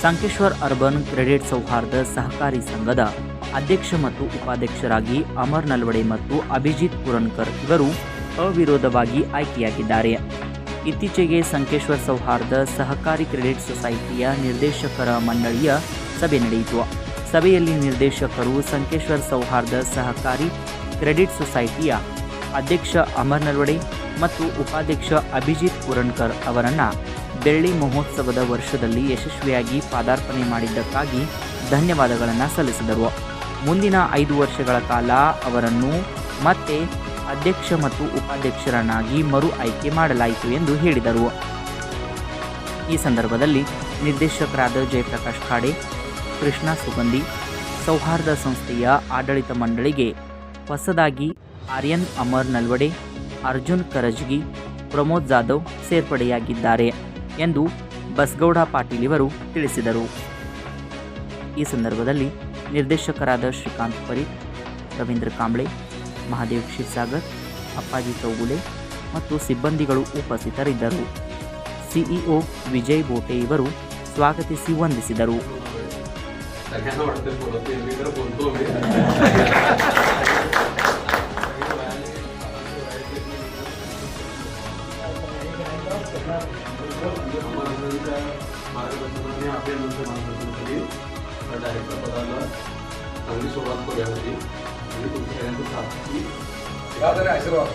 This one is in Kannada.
ಸಂಕೇಶ್ವರ್ ಅರ್ಬನ್ ಕ್ರೆಡಿಟ್ ಸೌಹಾರ್ದ ಸಹಕಾರಿ ಸಂಘದ ಅಧ್ಯಕ್ಷ ಮತ್ತು ಉಪಾಧ್ಯಕ್ಷರಾಗಿ ಅಮರ್ ನಲ್ವಡೆ ಮತ್ತು ಅಭಿಜಿತ್ ಪುರನ್ಕರ್ ಇವರು ಅವಿರೋಧವಾಗಿ ಆಯ್ಕೆಯಾಗಿದ್ದಾರೆ. ಇತ್ತೀಚೆಗೆ ಸಂಕೇಶ್ವರ್ ಸೌಹಾರ್ದ ಸಹಕಾರಿ ಕ್ರೆಡಿಟ್ ಸೊಸೈಟಿಯ ನಿರ್ದೇಶಕರ ಮಂಡಳಿಯ ಸಭೆ ನಡೆಯಿತು. ಸಭೆಯಲ್ಲಿ ನಿರ್ದೇಶಕರು ಸಂಕೇಶ್ವರ್ ಸೌಹಾರ್ದ ಸಹಕಾರಿ ಕ್ರೆಡಿಟ್ ಸೊಸೈಟಿಯ ಅಧ್ಯಕ್ಷ ಅಮರ್ ನಲ್ವಡೆ ಮತ್ತು ಉಪಾಧ್ಯಕ್ಷ ಅಭಿಜಿತ್ ಪುರನ್ಕರ್ ಅವರನ್ನು ಬೆಳ್ಳಿ ಮಹೋತ್ಸವದ ವರ್ಷದಲ್ಲಿ ಯಶಸ್ವಿಯಾಗಿ ಪಾದಾರ್ಪಣೆ ಮಾಡಿದ್ದಕ್ಕಾಗಿ ಧನ್ಯವಾದಗಳನ್ನು ಸಲ್ಲಿಸಿದರು. ಮುಂದಿನ 5 ವರ್ಷಗಳ ಕಾಲ ಅವರನ್ನು ಮತ್ತೆ ಅಧ್ಯಕ್ಷ ಮತ್ತು ಉಪಾಧ್ಯಕ್ಷರನ್ನಾಗಿ ಮರು ಆಯ್ಕೆ ಮಾಡಲಾಯಿತು ಎಂದು ಹೇಳಿದರು. ಈ ಸಂದರ್ಭದಲ್ಲಿ ನಿರ್ದೇಶಕರಾದ ಜಯಪ್ರಕಾಶ್ ಖಾಡೆ, ಕೃಷ್ಣ ಸುಗಂಧಿ, ಸೌಹಾರ್ದ ಸಂಸ್ಥೆಯ ಆಡಳಿತ ಮಂಡಳಿಗೆ ಹೊಸದಾಗಿ ಆರ್ಯನ್ ಅಮರ್ ನಲ್ವಡೆ, ಅರ್ಜುನ್ ಕರಜ್ಗಿ, ಪ್ರಮೋದ್ ಜಾಧವ್ ಸೇರ್ಪಡೆಯಾಗಿದ್ದಾರೆ ಎಂದು ಬಸಗೌಡ ಪಾಟೀಲ್ ಇವರು ತಿಳಿಸಿದರು. ಈ ಸಂದರ್ಭದಲ್ಲಿ ನಿರ್ದೇಶಕರಾದ ಶ್ರೀಕಾಂತ್ ಪರೀತ್, ರವೀಂದ್ರ ಕಾಂಬ್ಳೆ, ಮಹಾದೇವ್ ಕ್ಷೀರ್ಸಾಗರ್, ಅಪ್ಪಾಜಿ ಚೌಗುಲೆ ಮತ್ತು ಸಿಬ್ಬಂದಿಗಳು ಉಪಸ್ಥಿತರಿದ್ದರು. ಸಿಇಒ ವಿಜಯ್ ಬೋಟೆ ಇವರು ಸ್ವಾಗತಿಸಿ ವಂದಿಸಿದರು. मार्गदर्शनाने आपल्यानंतर मार्गदर्शनाखाली डायरेक्टर पदाला चांगली सुरुवात करूया होती आणि तुमच्या सगळ्यांचं साथ आशीर्वाद